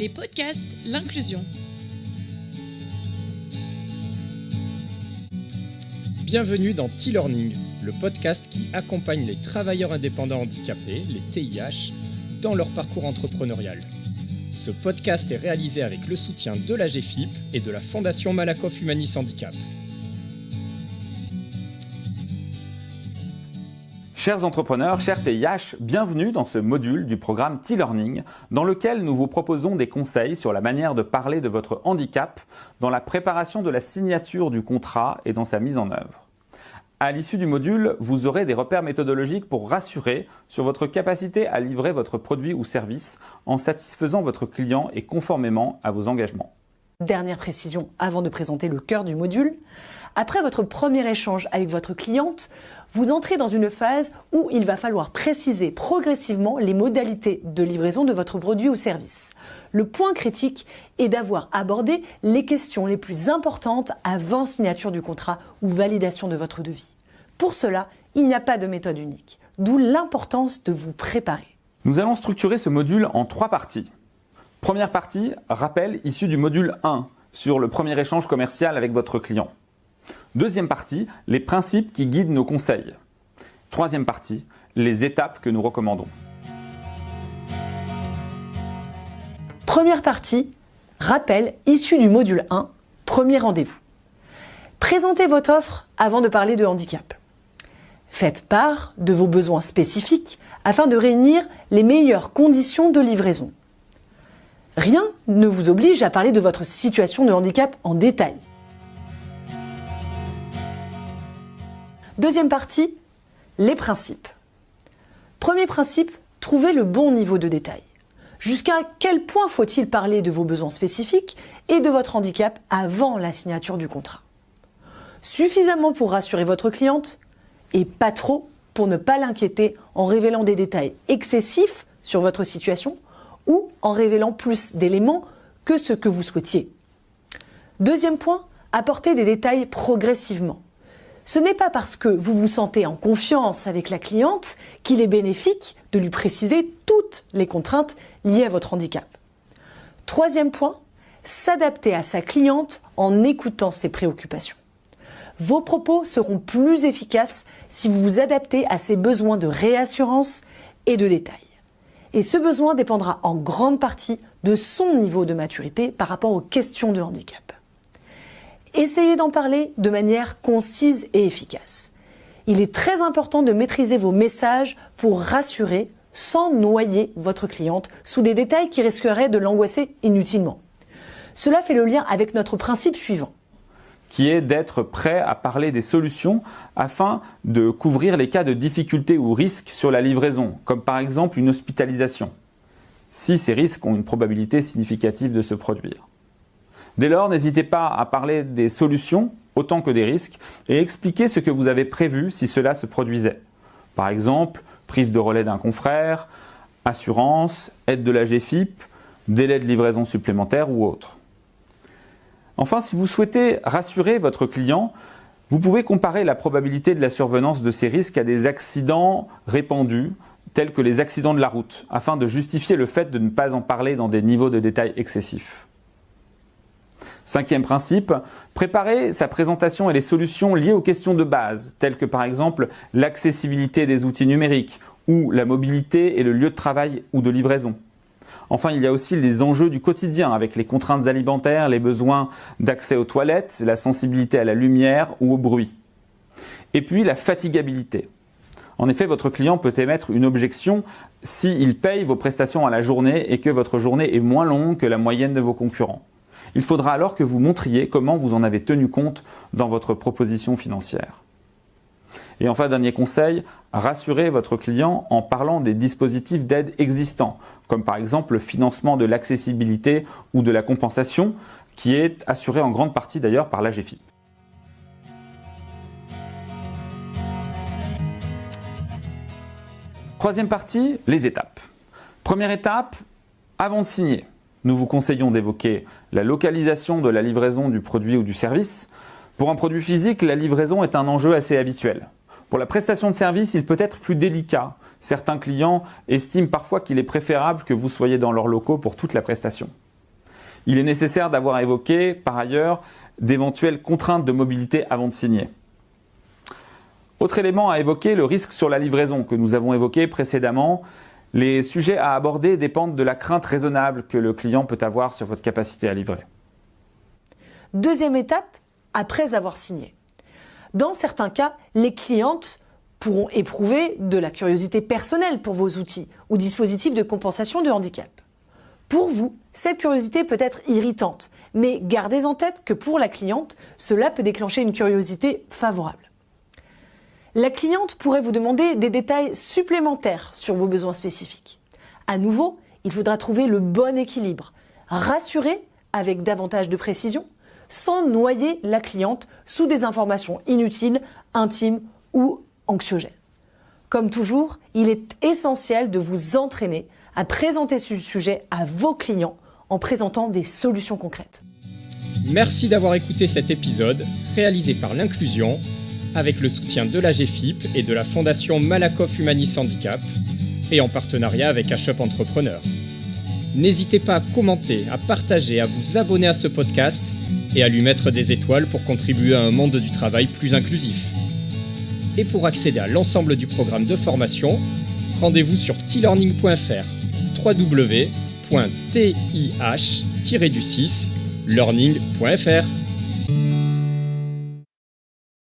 Les podcasts, l'inclusion. Bienvenue dans T-Learning, le podcast qui accompagne les travailleurs indépendants handicapés, les TIH, dans leur parcours entrepreneurial. Ce podcast est réalisé avec le soutien de la GFIP et de la Fondation Malakoff Humanis Handicap. Chers entrepreneurs, chers TIH, bienvenue dans ce module du programme T-Learning dans lequel nous vous proposons des conseils sur la manière de parler de votre handicap dans la préparation de la signature du contrat et dans sa mise en œuvre. À l'issue du module, vous aurez des repères méthodologiques pour rassurer sur votre capacité à livrer votre produit ou service en satisfaisant votre client et conformément à vos engagements. Dernière précision avant de présenter le cœur du module. Après votre premier échange avec votre cliente, vous entrez dans une phase où il va falloir préciser progressivement les modalités de livraison de votre produit ou service. Le point critique est d'avoir abordé les questions les plus importantes avant signature du contrat ou validation de votre devis. Pour cela, il n'y a pas de méthode unique, d'où l'importance de vous préparer. Nous allons structurer ce module en 3 parties. Première partie, rappel issu du module 1 sur le premier échange commercial avec votre client. Deuxième partie, les principes qui guident nos conseils. Troisième partie, les étapes que nous recommandons. Première partie, rappel issu du module 1, premier rendez-vous. Présentez votre offre avant de parler de handicap. Faites part de vos besoins spécifiques afin de réunir les meilleures conditions de livraison. Rien ne vous oblige à parler de votre situation de handicap en détail. Deuxième partie, les principes. Premier principe, trouvez le bon niveau de détail. Jusqu'à quel point faut-il parler de vos besoins spécifiques et de votre handicap avant la signature du contrat? Suffisamment pour rassurer votre cliente et pas trop pour ne pas l'inquiéter en révélant des détails excessifs sur votre situation ou en révélant plus d'éléments que ce que vous souhaitiez. Deuxième point, apportez des détails progressivement. Ce n'est pas parce que vous vous sentez en confiance avec la cliente qu'il est bénéfique de lui préciser toutes les contraintes liées à votre handicap. Troisième point, s'adapter à sa cliente en écoutant ses préoccupations. Vos propos seront plus efficaces si vous vous adaptez à ses besoins de réassurance et de détail. Et ce besoin dépendra en grande partie de son niveau de maturité par rapport aux questions de handicap. Essayez d'en parler de manière concise et efficace. Il est très important de maîtriser vos messages pour rassurer sans noyer votre cliente sous des détails qui risqueraient de l'angoisser inutilement. Cela fait le lien avec notre principe suivant, qui est d'être prêt à parler des solutions afin de couvrir les cas de difficultés ou risques sur la livraison, comme par exemple une hospitalisation, si ces risques ont une probabilité significative de se produire. Dès lors, n'hésitez pas à parler des solutions autant que des risques et expliquer ce que vous avez prévu si cela se produisait. Par exemple, prise de relais d'un confrère, assurance, aide de la GFIP, délai de livraison supplémentaire ou autre. Enfin, si vous souhaitez rassurer votre client, vous pouvez comparer la probabilité de la survenance de ces risques à des accidents répandus, tels que les accidents de la route, afin de justifier le fait de ne pas en parler dans des niveaux de détail excessifs. Cinquième principe, préparer sa présentation et les solutions liées aux questions de base, telles que par exemple l'accessibilité des outils numériques ou la mobilité et le lieu de travail ou de livraison. Enfin, il y a aussi les enjeux du quotidien avec les contraintes alimentaires, les besoins d'accès aux toilettes, la sensibilité à la lumière ou au bruit. Et puis la fatigabilité. En effet, votre client peut émettre une objection s'il paye vos prestations à la journée et que votre journée est moins longue que la moyenne de vos concurrents. Il faudra alors que vous montriez comment vous en avez tenu compte dans votre proposition financière. Et enfin, dernier conseil, rassurez votre client en parlant des dispositifs d'aide existants, comme par exemple le financement de l'accessibilité ou de la compensation, qui est assuré en grande partie d'ailleurs par la GFIP. Troisième partie, les étapes. Première étape, avant de signer, nous vous conseillons d'évoquer la localisation de la livraison du produit ou du service. Pour un produit physique, la livraison est un enjeu assez habituel. Pour la prestation de service, il peut être plus délicat. Certains clients estiment parfois qu'il est préférable que vous soyez dans leurs locaux pour toute la prestation. Il est nécessaire d'avoir évoqué, par ailleurs, d'éventuelles contraintes de mobilité avant de signer. Autre élément à évoquer, le risque sur la livraison que nous avons évoqué précédemment. Les sujets à aborder dépendent de la crainte raisonnable que le client peut avoir sur votre capacité à livrer. Deuxième étape, après avoir signé. Dans certains cas, les clientes pourront éprouver de la curiosité personnelle pour vos outils ou dispositifs de compensation de handicap. Pour vous, cette curiosité peut être irritante, mais gardez en tête que pour la cliente, cela peut déclencher une curiosité favorable. La cliente pourrait vous demander des détails supplémentaires sur vos besoins spécifiques. À nouveau, il faudra trouver le bon équilibre. Rassurer avec davantage de précision, sans noyer la cliente sous des informations inutiles, intimes ou anxiogènes. Comme toujours, il est essentiel de vous entraîner à présenter ce sujet à vos clients en présentant des solutions concrètes. Merci d'avoir écouté cet épisode réalisé par l'Inclusion avec le soutien de la GFIP et de la Fondation Malakoff Humanis Handicap et en partenariat avec HUP Entrepreneur. N'hésitez pas à commenter, à partager, à vous abonner à ce podcast et à lui mettre des étoiles pour contribuer à un monde du travail plus inclusif. Et pour accéder à l'ensemble du programme de formation, rendez-vous sur t-learning.fr www.tih-learning.fr